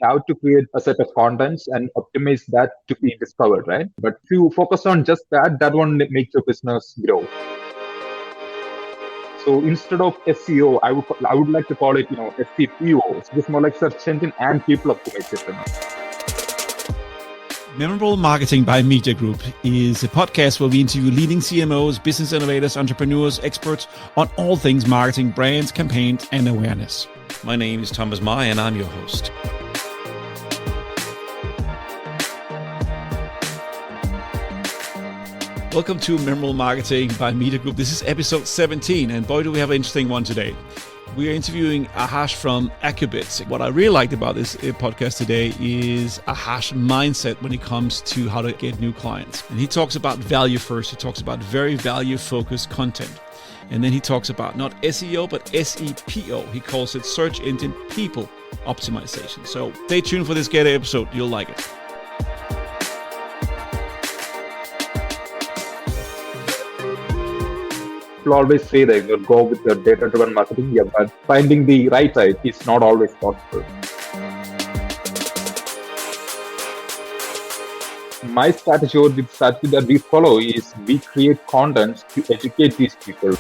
have to create a set of contents and optimize that to be discovered, right? But if you focus on just that, that won't make your business grow. So instead of SEO, I would like to call it, SEPO. It's just more like search engine and people optimization. Memorable Marketing by Media Group is a podcast where we interview leading CMOs, business innovators, entrepreneurs, experts on all things marketing, brands, campaigns, and awareness. My name is Thomas Mai, and I'm your host. Welcome to Memorable Marketing by Media Group. This is episode 17, and boy, do we have an interesting one today. We are interviewing Aharsh from Accubits. What I really liked about this podcast today is Aharsh's mindset when it comes to how to get new clients. And he talks about value first. He talks about very value-focused content. And then he talks about not SEO, but SEPO. He calls it Search Engine People Optimisation. So stay tuned for this great episode. You'll like it. People always say that you'll go with your data-driven marketing, but finding the right side is not always possible. My strategy or the strategy that we follow is we create content to educate these people.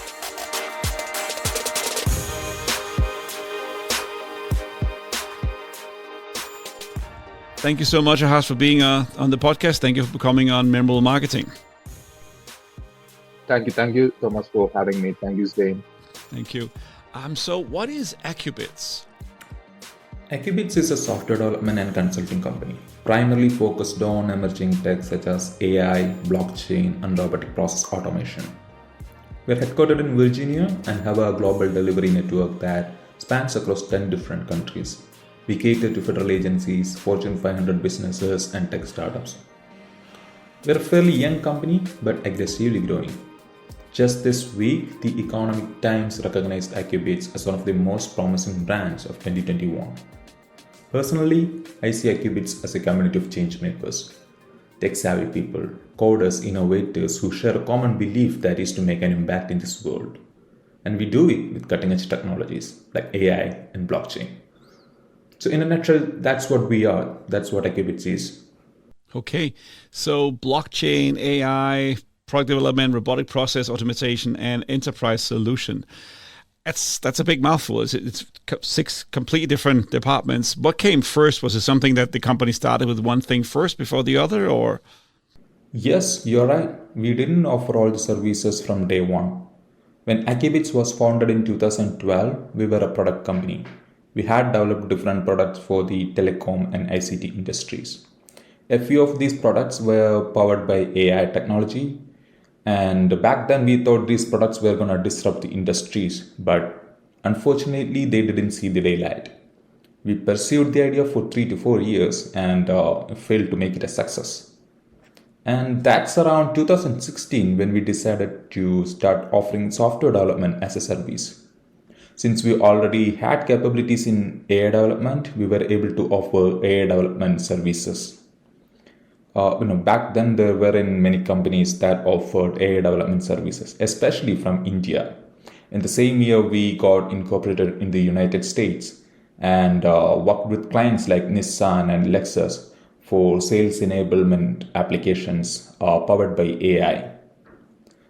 Thank you so much, Aharsh, for being on the podcast. Thank you for coming on Memorable Marketing. Thank you, Thomas, for having me. Thank you, Zane. Thank you. So what is Accubits? Accubits is a software development and consulting company, primarily focused on emerging tech such as AI, blockchain, and robotic process automation. We are headquartered in Virginia and have a global delivery network that spans across 10 different countries. We cater to federal agencies, Fortune 500 businesses, and tech startups. We are a fairly young company, but aggressively growing. Just this week, the Economic Times recognized Accubits as one of the most promising brands of 2021. Personally, I see Accubits as a community of change makers, tech-savvy people, coders, innovators who share a common belief that is to make an impact in this world. And we do it with cutting-edge technologies like AI and blockchain. So in a nutshell, that's what we are. That's what Accubits is. Okay, so blockchain, AI, product development, robotic process automation, and enterprise solution. That's a big mouthful. It's 6 completely different departments. What came first? Was it something that the company started with one thing first before the other, or? Yes, you're right. We didn't offer all the services from day one. When Accubits was founded in 2012, we were a product company. We had developed different products for the telecom and ICT industries. A few of these products were powered by AI technology. And back then we thought these products were going to disrupt the industries, but unfortunately they didn't see the daylight. We pursued the idea for 3 to 4 years and failed to make it a success. And that's around 2016 when we decided to start offering software development as a service. Since we already had capabilities in AI development, we were able to offer AI development services. Back then there weren't many companies that offered AI development services, especially from India. In the same year, we got incorporated in the United States and worked with clients like Nissan and Lexus for sales enablement applications powered by AI.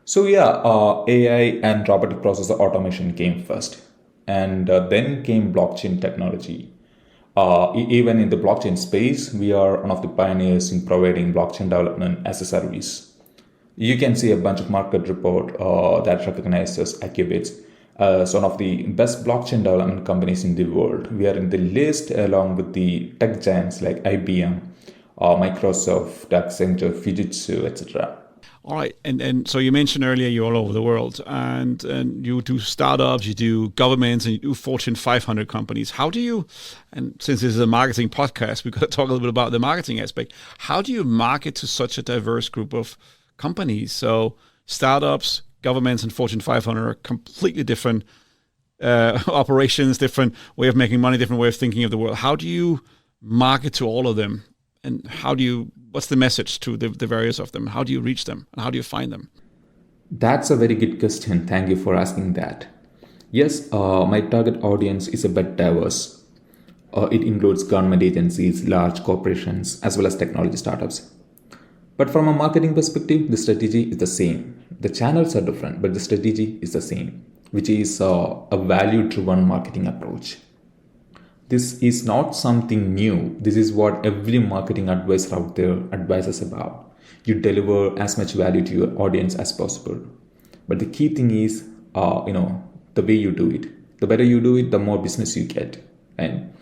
So AI and robotic process automation came first, and then came blockchain technology. Even in the blockchain space, we are one of the pioneers in providing blockchain development as a service. You can see a bunch of market report that recognizes Accubits as one of the best blockchain development companies in the world. We are in the list along with the tech giants like IBM, Microsoft, Accenture, Fujitsu, etc. All right, and so you mentioned earlier you're all over the world, and you do startups, you do governments, and you do Fortune 500 companies. How do you, and since this is a marketing podcast, we've got to talk a little bit about the marketing aspect. How do you market to such a diverse group of companies? So startups, governments, and Fortune 500 are completely different operations, different way of making money, different way of thinking of the world. How do you market to all of them? And what's the message to the various of them? How do you reach them? And how do you find them? That's a very good question. Thank you for asking that. Yes, my target audience is a bit diverse. It includes government agencies, large corporations, as well as technology startups. But from a marketing perspective, the strategy is the same. The channels are different, but the strategy is the same, which is a value driven marketing approach. This is not something new. This is what every marketing advisor out there advises about. You deliver as much value to your audience as possible. But the key thing is, the way you do it. The better you do it, the more business you get. And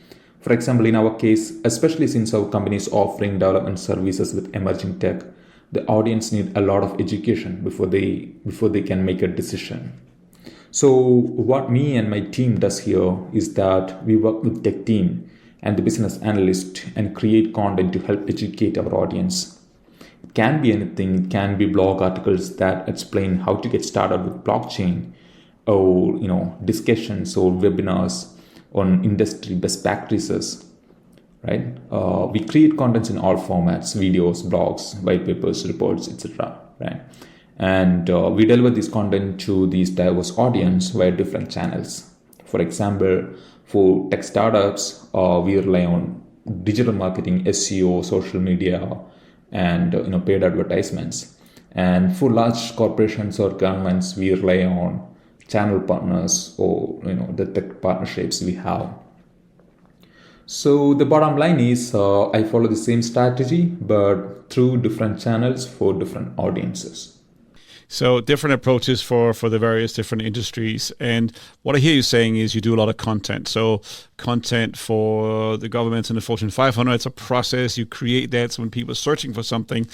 for example, in our case, especially since our company is offering development services with emerging tech, the audience need a lot of education before they can make a decision. So what me and my team does here is that we work with tech team and the business analyst and create content to help educate our audience. It can be anything. It can be blog articles that explain how to get started with blockchain, or discussions or webinars on industry best practices, right? We create contents in all formats: videos, blogs, white papers, reports, etc., right? And we deliver this content to these diverse audience via different channels. For example, for tech startups, we rely on digital marketing, SEO, social media, and paid advertisements. And for large corporations or governments, we rely on channel partners or the tech partnerships we have. So the bottom line is, I follow the same strategy, but through different channels for different audiences. So different approaches for the various different industries. And what I hear you saying is you do a lot of content. So content for the governments and the Fortune 500, it's a process. You create that. So when people are searching for something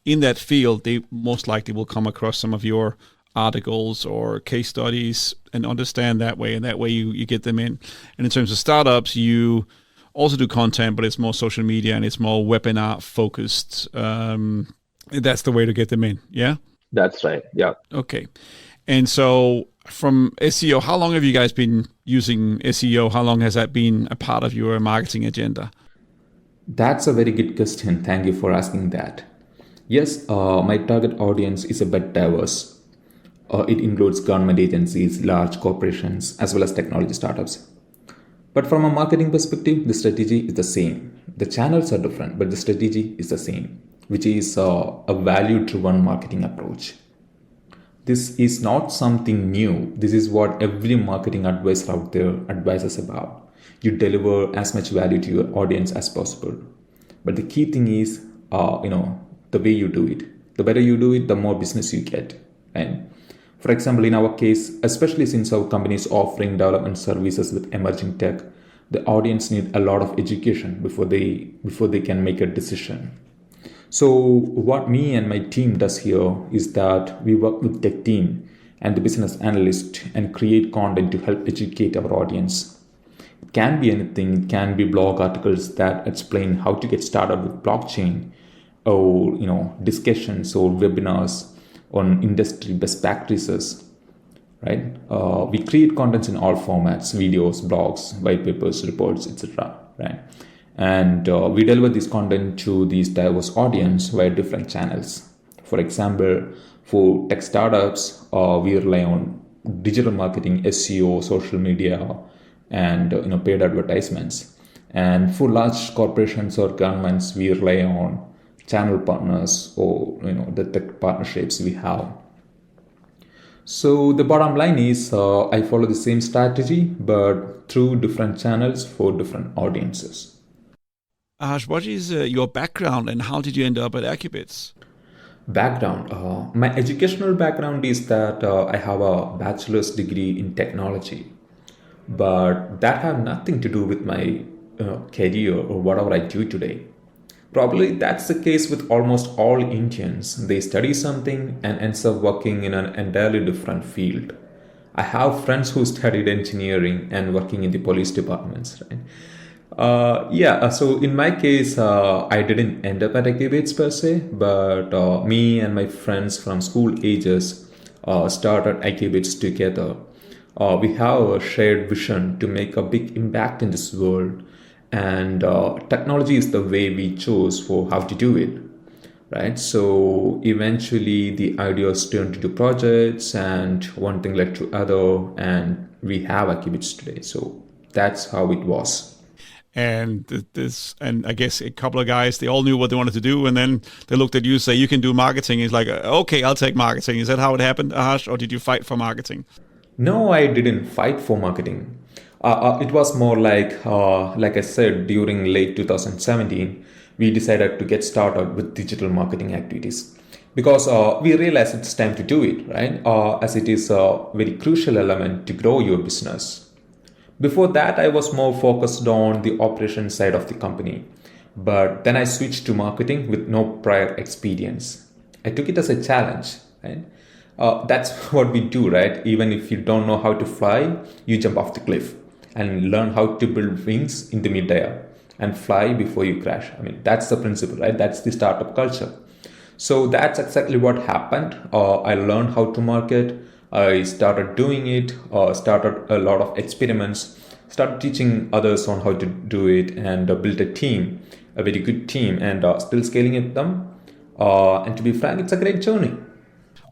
in that field, they most likely will come across some of your articles or case studies and understand that way. And that way you get them in. And in terms of startups, you also do content, but it's more social media and it's more webinar focused. That's the way to get them in. Yeah. That's right. Yeah. Okay. And so from SEO, how long have you guys been using SEO? How long has that been a part of your marketing agenda? That's a very good question. Thank you for asking that. Yes, my target audience is a bit diverse. It includes government agencies, large corporations, as well as technology startups. But from a marketing perspective, the strategy is the same. The channels are different, but the strategy is the same, which is a value-driven marketing approach. This is not something new. This is what every marketing advisor out there advises about. You deliver as much value to your audience as possible. But the key thing is, the way you do it. The better you do it, the more business you get. And for example, in our case, especially since our company is offering development services with emerging tech, the audience need a lot of education before they can make a decision. So what me and my team does here is that we work with tech team and the business analyst and create content to help educate our audience. It can be anything. It can be blog articles that explain how to get started with blockchain, or discussions or webinars on industry best practices, right? We create contents in all formats: videos, blogs, white papers, reports, etc., right? And we deliver this content to these diverse audience via different channels. For example, for tech startups, we rely on digital marketing, SEO, social media, and paid advertisements. And for large corporations or governments, we rely on channel partners or the tech partnerships we have. So the bottom line is, I follow the same strategy, but through different channels for different audiences. Aharsh, what is your background and how did you end up at Accubits? Background. My educational background is that I have a bachelor's degree in technology, but that have nothing to do with my career or whatever I do today. Probably that's the case with almost all Indians. They study something and ends up working in an entirely different field. I have friends who studied engineering and working in the police departments, right? So in my case, I didn't end up at Accubits per se, but me and my friends from school ages started Accubits together. We have a shared vision to make a big impact in this world, and technology is the way we chose for how to do it, right? So eventually the ideas turned into projects, and one thing led to other, and we have Accubits today. So that's how it was. And and I guess a couple of guys, they all knew what they wanted to do, and then they looked at you and say, "You can do marketing." He's like, "Okay, I'll take marketing." Is that how it happened, Aharsh, or did you fight for marketing? No, I didn't fight for marketing. It was more like I said, during late 2017, we decided to get started with digital marketing activities because we realized it's time to do it, right? As it is a very crucial element to grow your business. Before that, I was more focused on the operation side of the company, but then I switched to marketing with no prior experience. I took it as a challenge, right? That's what we do, right? Even if you don't know how to fly, you jump off the cliff and learn how to build wings in the midair and fly before you crash. I mean, that's the principle, right? That's the startup culture. So that's exactly what happened. I learned how to market. I started doing it, started a lot of experiments, started teaching others on how to do it, and built a team, a very good team, and still scaling it them. And to be frank, it's a great journey.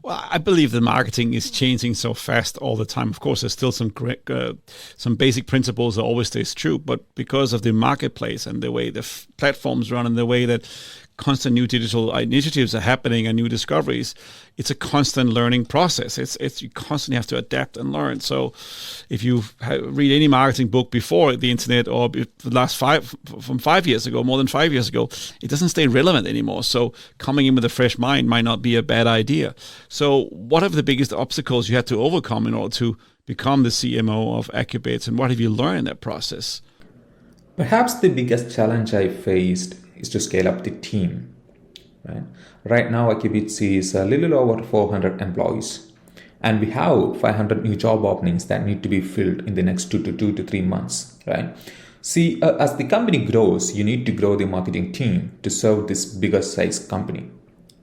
Well, I believe the marketing is changing so fast all the time. Of course, there's still some basic principles that always stays true, but because of the marketplace and the way the platforms run and the way that constant new digital initiatives are happening and new discoveries, it's a constant learning process. It's you constantly have to adapt and learn. So if you read any marketing book before the internet or the last 5 years ago, more than 5 years ago, it doesn't stay relevant anymore. So coming in with a fresh mind might not be a bad idea. So what are the biggest obstacles you had to overcome in order to become the CMO of Acubates, and what have you learned in that process? Perhaps the biggest challenge I faced is to scale up the team. Right now, Accubits is a little over 400 employees, and we have 500 new job openings that need to be filled in the next 2 to 3 months. Right? See, as the company grows, you need to grow the marketing team to serve this bigger size company.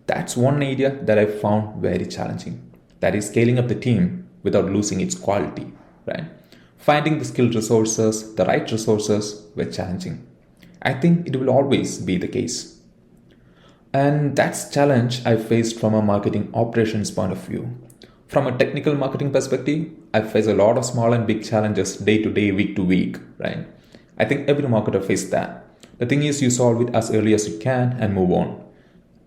That's one area that I found very challenging. That is scaling up the team without losing its quality. Right? Finding the skilled resources, the right resources, were challenging. I think it will always be the case. And that's challenge I faced from a marketing operations point of view. From a technical marketing perspective, I face a lot of small and big challenges day to day, week to week, right? I think every marketer faces that. The thing is, you solve it as early as you can and move on.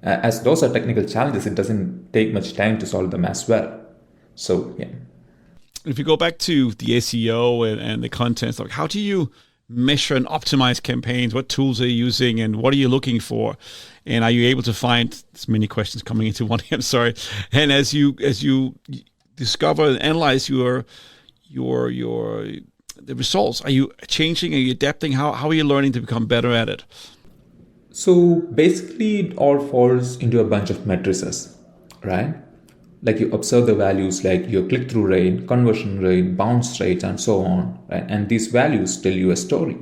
As those are technical challenges, it doesn't take much time to solve them as well. So, yeah. If you go back to the SEO and the content, like how do you measure and optimize campaigns? What tools are you using, and what are you looking for? And are you able to find? There's many questions coming into one. I'm sorry. And as you discover and analyze the results, are you changing? Are you adapting? How are you learning to become better at it? So basically, it all falls into a bunch of matrices, right? Like you observe the values like your click-through rate, conversion rate, bounce rates, and so on, right? And these values tell you a story.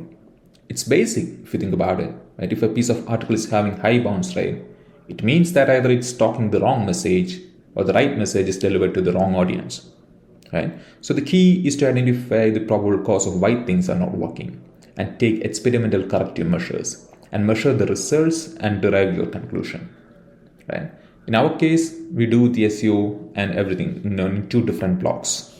It's basic if you think about it, right? If a piece of article is having high bounce rate, it means that either it's talking the wrong message or the right message is delivered to the wrong audience, right? So the key is to identify the probable cause of why things are not working and take experimental corrective measures and measure the results and derive your conclusion, right? In our case, we do the SEO and everything in 2 different blocks.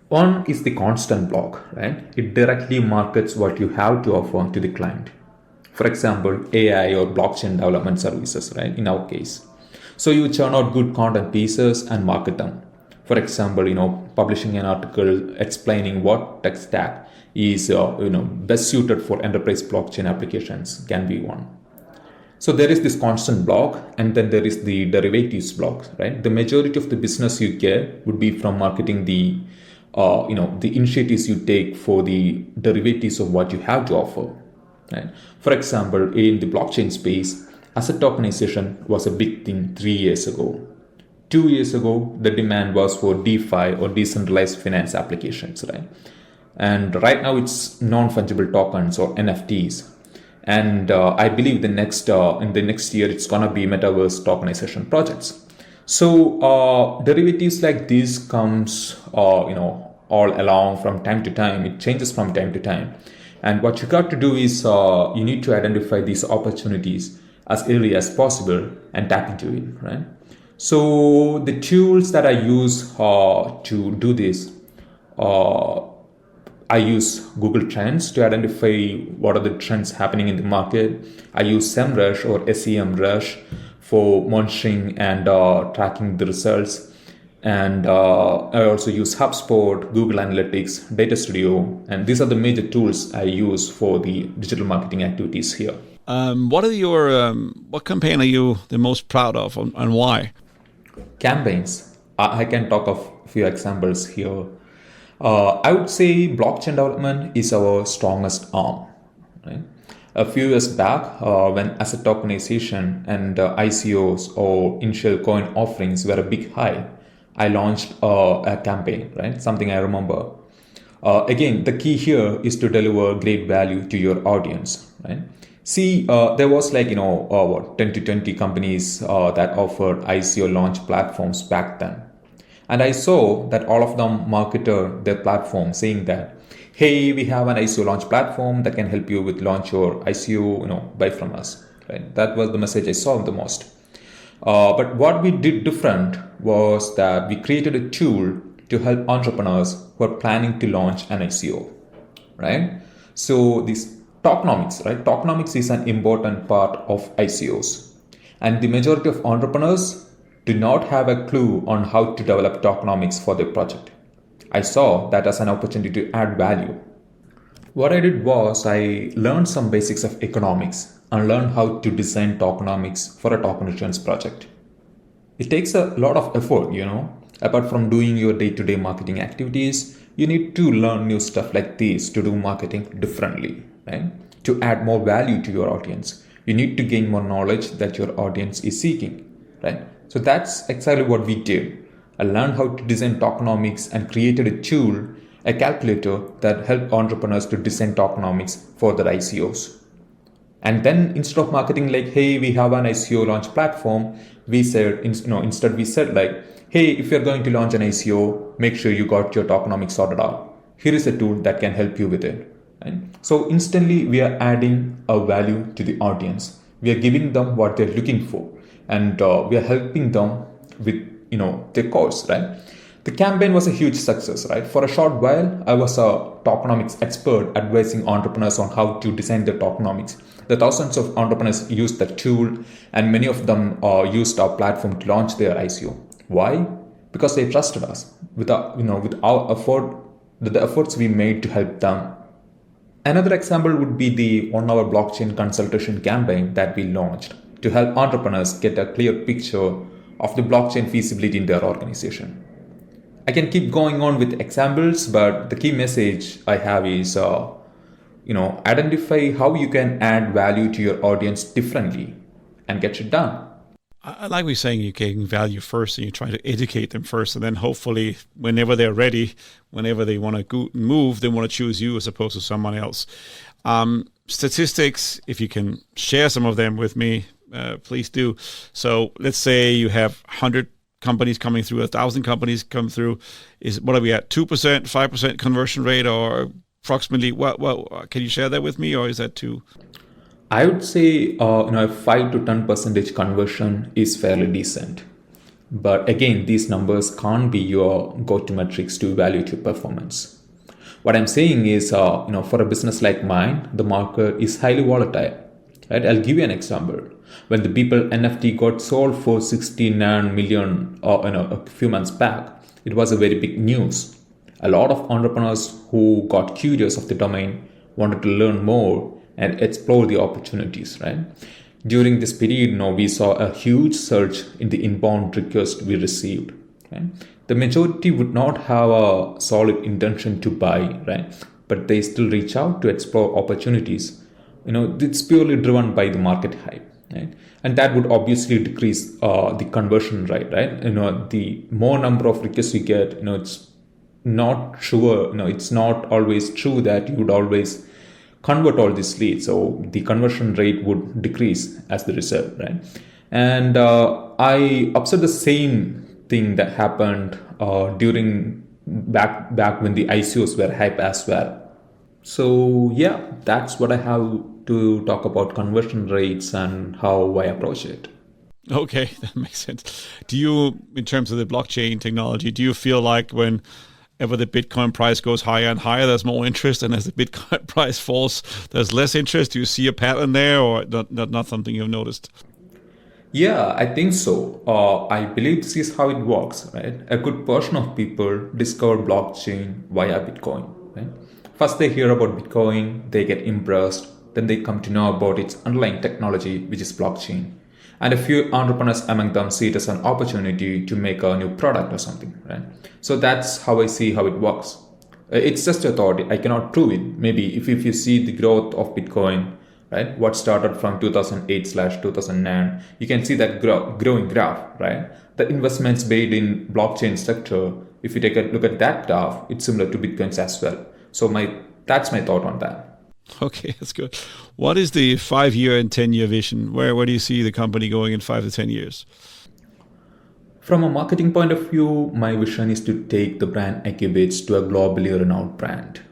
One is the constant block, right? It directly markets what you have to offer to the client. For example, AI or blockchain development services, right? In our case. So you churn out good content pieces and market them. For example, publishing an article explaining what tech stack is, best suited for enterprise blockchain applications can be one. So there is this constant block, and then there is the derivatives block, right? The majority of the business you get would be from marketing the initiatives you take for the derivatives of what you have to offer, right? For example, in the blockchain space, asset tokenization was a big thing 3 years ago. 2 years ago, the demand was for DeFi or decentralized finance applications, right? And right now it's non-fungible tokens or NFTs. And I believe in the next year, it's going to be metaverse tokenization projects. So derivatives like this comes, all along from time to time. It changes from time to time. And what you got to do is you need to identify these opportunities as early as possible and tap into it, right? So the tools that I use to do this, I use Google Trends to identify what are the trends happening in the market. I use SEMrush or SEMrush for monitoring and tracking the results. And I also use HubSpot, Google Analytics, Data Studio, and these are the major tools I use for the digital marketing activities here. What campaign are you the most proud of, and why? Campaigns. I can talk of a few examples here. I would say blockchain development is our strongest arm. Right? A few years back, when asset tokenization and ICOs or initial coin offerings were a big hype, I launched a campaign, right? Something I remember. Again, the key here is to deliver great value to your audience, right? See, there was 10 to 20 companies that offered ICO launch platforms back then. And I saw that all of them marketed their platform saying that, hey, we have an ICO launch platform that can help you with launch your ICO, buy from us, right? That was the message I saw the most. But what we did different was that we created a tool to help entrepreneurs who are planning to launch an ICO, right? So this tokenomics, right? Tokenomics is an important part of ICOs. And the majority of entrepreneurs do not have a clue on how to develop tokenomics for their project. I saw that as an opportunity to add value. What I did was I learned some basics of economics and learn how to design tokenomics for a token issuance project. It takes a lot of effort, Apart from doing your day-to-day marketing activities, you need to learn new stuff like this to do marketing differently, right? To add more value to your audience. You need to gain more knowledge that your audience is seeking, right? So that's exactly what we did. I learned how to design tokenomics and created a tool, a calculator that helped entrepreneurs to design tokenomics for their ICOs. And then instead of marketing like, hey, we have an ICO launch platform, we said, instead we said like, hey, if you're going to launch an ICO, make sure you got your tokenomics sorted out. Here is a tool that can help you with it. Right? So instantly we are adding a value to the audience. We are giving them what they're looking for. And we are helping them with, their cause, right? The campaign was a huge success, right? For a short while, I was a tokenomics expert advising entrepreneurs on how to design their tokenomics. The thousands of entrepreneurs used the tool, and many of them used our platform to launch their ICO. Why? Because they trusted us with our effort, the efforts we made to help them. Another example would be the 1-hour blockchain consultation campaign that we launched to help entrepreneurs get a clear picture of the blockchain feasibility in their organization. I can keep going on with examples, but the key message I have is, identify how you can add value to your audience differently and get it done. I like we saying you're getting value first and you're trying to educate them first. And then hopefully whenever they're ready, whenever they want to go move, they want to choose you as opposed to someone else. Statistics, if you can share some of them with me, please do. So let's say you have 100 companies coming through, 1,000 companies come through. What are we at? 2%, 5% conversion rate, or approximately? What can you share that with me, or is that too? I would say, a 5 to 10% conversion is fairly decent. But again, these numbers can't be your go-to metrics to evaluate your performance. What I'm saying is, for a business like mine, the market is highly volatile. Right? I'll give you an example. When the People NFT got sold for 69 million, a few months back, it was a very big news. A lot of entrepreneurs who got curious of the domain wanted to learn more and explore the opportunities, right? During this period, we saw a huge surge in the inbound requests we received. Right? The majority would not have a solid intention to buy, right? But they still reach out to explore opportunities. It's purely driven by the market hype, right? And that would obviously decrease the conversion rate, right? The more number of requests you get, it's not sure, it's not always true that you would always convert all these leads, so the conversion rate would decrease as the result, right? And I observed the same thing that happened during back when the ICOs were hype as well. So yeah, that's what I have to talk about conversion rates and how I approach it. Okay, that makes sense. Do you, in terms of the blockchain technology, do you feel like when ever the Bitcoin price goes higher and higher, there's more interest, and as the Bitcoin price falls, there's less interest? Do you see a pattern there, or not something you've noticed? Yeah, I think so. I believe this is how it works, right? A good portion of people discover blockchain via Bitcoin, right? First, they hear about Bitcoin, they get impressed, then they come to know about its underlying technology, which is blockchain. And a few entrepreneurs among them see it as an opportunity to make a new product or something, right? So that's how I see how it works. It's just a thought. I cannot prove it. Maybe if you see the growth of Bitcoin, right, what started from 2008/2009, you can see that growing graph, right? The investments made in blockchain sector, if you take a look at that graph, it's similar to Bitcoin's as well. So that's my thought on that. Okay, that's good. What is the 5-year and 10-year vision? Where do you see the company going in 5 to 10 years? From a marketing point of view, my vision is to take the brand Accubits to a globally renowned brand.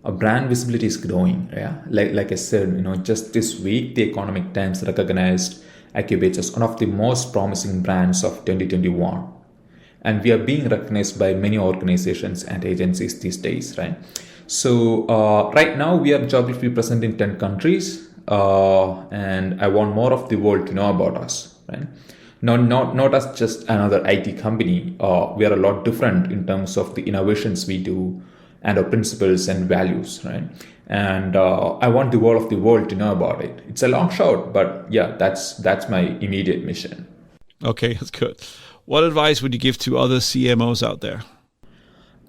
Our brand visibility is growing. Yeah, like I said, just this week, the Economic Times recognized Accubits as one of the most promising brands of 2021, and we are being recognized by many organizations and agencies these days, right? So right now we are geographically present in 10 countries, and I want more of the world to know about us, right? Not as just another IT company. We are a lot different in terms of the innovations we do and our principles and values, right? And I want the whole of the world to know about it. It's a long shot, but yeah, that's my immediate mission. Okay, that's good. What advice would you give to other CMOs out there?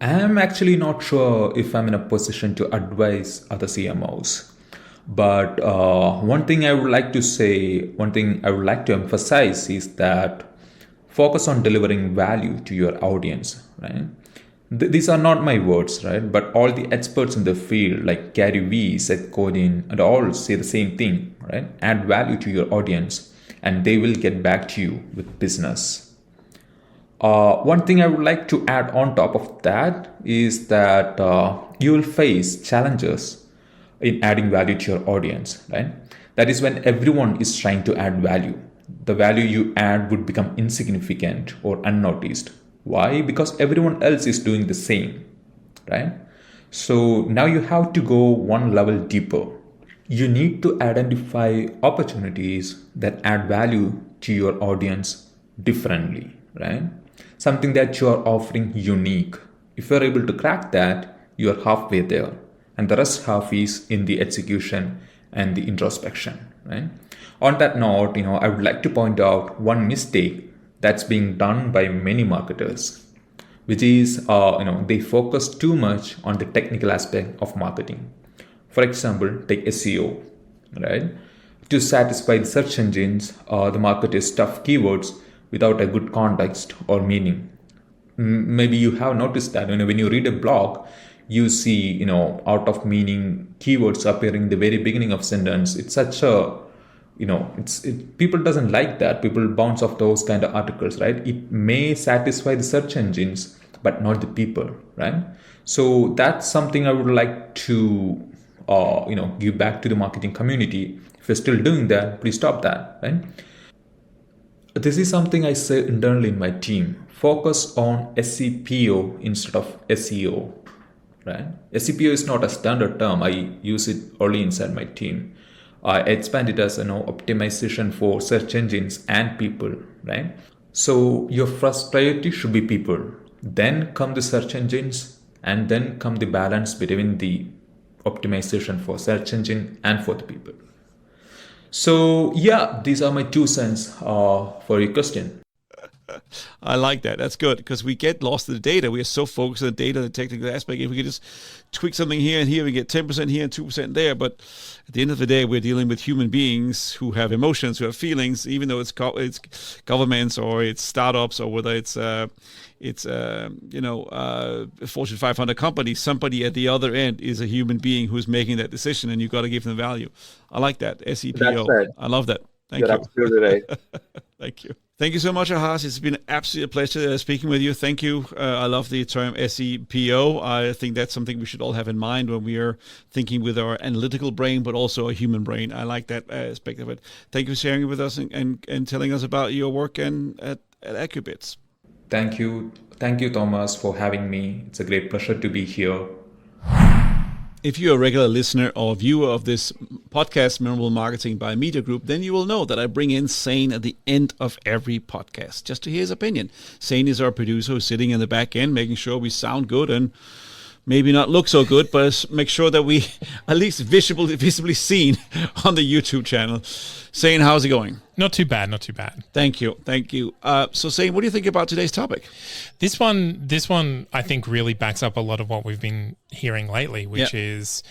I'm actually not sure if I'm in a position to advise other CMOs. But one thing I would like to emphasize is that focus on delivering value to your audience, right? These are not my words, right? But all the experts in the field, like Gary Vee, Seth Godin, and all say the same thing, right? Add value to your audience, and they will get back to you with business. One thing I would like to add on top of that is that you will face challenges in adding value to your audience, right? That is when everyone is trying to add value. The value you add would become insignificant or unnoticed. Why? Because everyone else is doing the same, right? So now you have to go one level deeper. You need to identify opportunities that add value to your audience differently, right? Something that you are offering unique. If you're able to crack that, you're halfway there. And the rest half is in the execution and the introspection, right? On that note, I would like to point out one mistake that's being done by many marketers, which is, they focus too much on the technical aspect of marketing. For example, take SEO, right? To satisfy the search engines, the marketers stuff keywords without a good context or meaning. Maybe you have noticed that when you read a blog, you see out of meaning keywords appearing in the very beginning of sentence. It's such a people doesn't like that. People bounce off those kind of articles, right? It may satisfy the search engines, but not the people, right? So that's something I would like to give back to the marketing community. If you're still doing that, please stop that, right? This is something I say internally in my team. Focus on SEPO instead of SEO, right? SEPO is not a standard term. I use it only inside my team. I expand it as optimization for search engines and people, right? So your first priority should be people. Then come the search engines, and then come the balance between the optimization for search engine and for the people. So yeah, these are my 2 cents for your question. I like that. That's good, because we get lost in the data. We are so focused on the data, the technical aspect. If we could just tweak something here and here, we get 10% here and 2% there. But at the end of the day, we're dealing with human beings who have emotions, who have feelings, even though it's governments or it's startups or whether it's Fortune 500 company. Somebody at the other end is a human being who's making that decision, and you've got to give them value. I like that. SEPO. That's right. I love that. Thank You're you. absolutely right. Thank you. Thank you so much, Aharsh. It's been an absolute pleasure speaking with you. Thank you. I love the term SEPO. I think that's something we should all have in mind when we are thinking with our analytical brain, but also a human brain. I like that aspect of it. Thank you for sharing it with us and telling us about your work at Accubits. Thank you, Thomas, for having me. It's a great pleasure to be here. If you're a regular listener or viewer of this podcast, Memorable Marketing by Media Group, then you will know that I bring in Zane at the end of every podcast just to hear his opinion. Zane is our producer who's sitting in the back end, making sure we sound good and maybe not look so good, but make sure that we at least visibly seen on the YouTube channel. Zane, how's it going? Not too bad, not too bad. Thank you. So Zane, what do you think about today's topic? This one, I think really backs up a lot of what we've been hearing lately, which is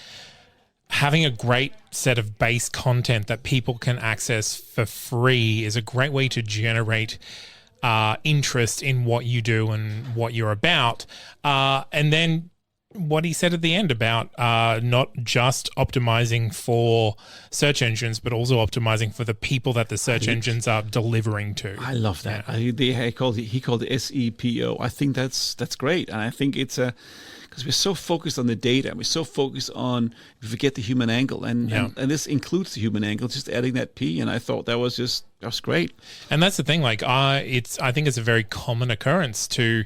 having a great set of base content that people can access for free is a great way to generate interest in what you do and what you're about. And then what he said at the end about not just optimizing for search engines, but also optimizing for the people that the search engines are delivering to. I love that. He called it SEPO. I think that's great, and I think it's because we're so focused on the data, and we're so focused on we forget the human angle, and this includes the human angle. Just adding that P, and I thought that was great. And that's the thing. Like, I think it's a very common occurrence to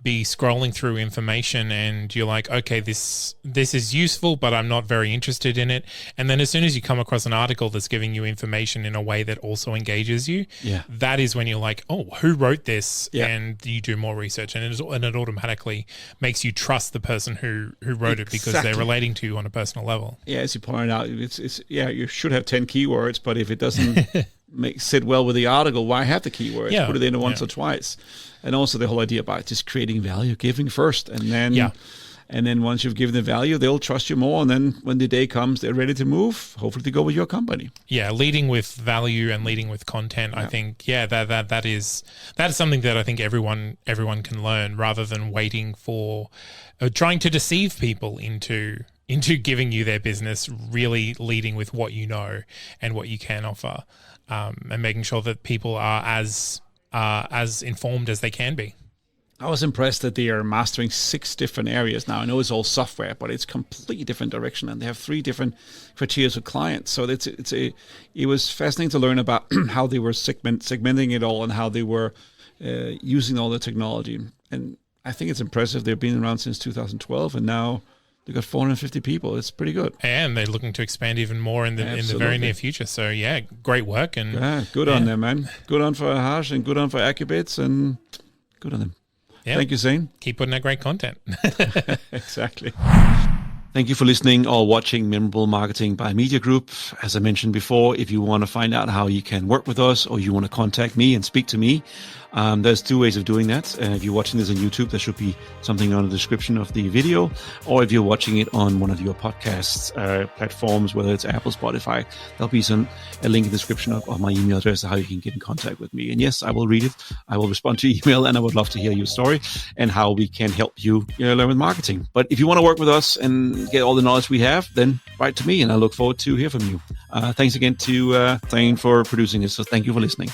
be scrolling through information and you're like, okay, this is useful, but I'm not very interested in it. And then as soon as you come across an article that's giving you information in a way that also engages you, that is when you're like, oh, who wrote this? And you do more research, and it automatically makes you trust the person who wrote it because they're relating to you on a personal level. Yeah, as you pointed out, it's you should have 10 keywords, but if it doesn't sit well with the article, why have the keywords? Put it in once or twice. And also the whole idea about just creating value, giving first, and then once you've given the value, they'll trust you more. And then when the day comes, they're ready to move, hopefully to go with your company. Yeah, leading with value and leading with content. I think that is something that I think everyone can learn, rather than waiting for trying to deceive people into giving you their business. Really leading with what you know and what you can offer, and making sure that people are as informed as they can be. I was impressed that they are mastering 6 different areas now. I know it's all software, but it's completely different direction, and they have 3 different criteria of clients. So it was fascinating to learn about how they were segmenting it all and how they were using all the technology. And I think it's impressive. They've been around since 2012, and now they've got 450 people. It's pretty good. And they're looking to expand even more in the very near future. So, great work. And good on them, man. Good on for Aharsh, and good on for Acubates, and good on them. Yeah. Thank you, Zane. Keep putting out great content. Exactly. Thank you for listening or watching Memorable Marketing by Media Group. As I mentioned before, if you want to find out how you can work with us, or you want to contact me and speak to me, there's 2 ways of doing that. If you're watching this on YouTube, there should be something on the description of the video. Or if you're watching it on one of your podcast platforms, whether it's Apple, Spotify, there'll be a link in the description of my email address of how you can get in contact with me. And yes, I will read it. I will respond to your email, and I would love to hear your story and how we can help you learn with marketing. But if you want to work with us and get all the knowledge we have, then write to me, and I look forward to hear from you. Thanks again to Zane for producing this. So thank you for listening.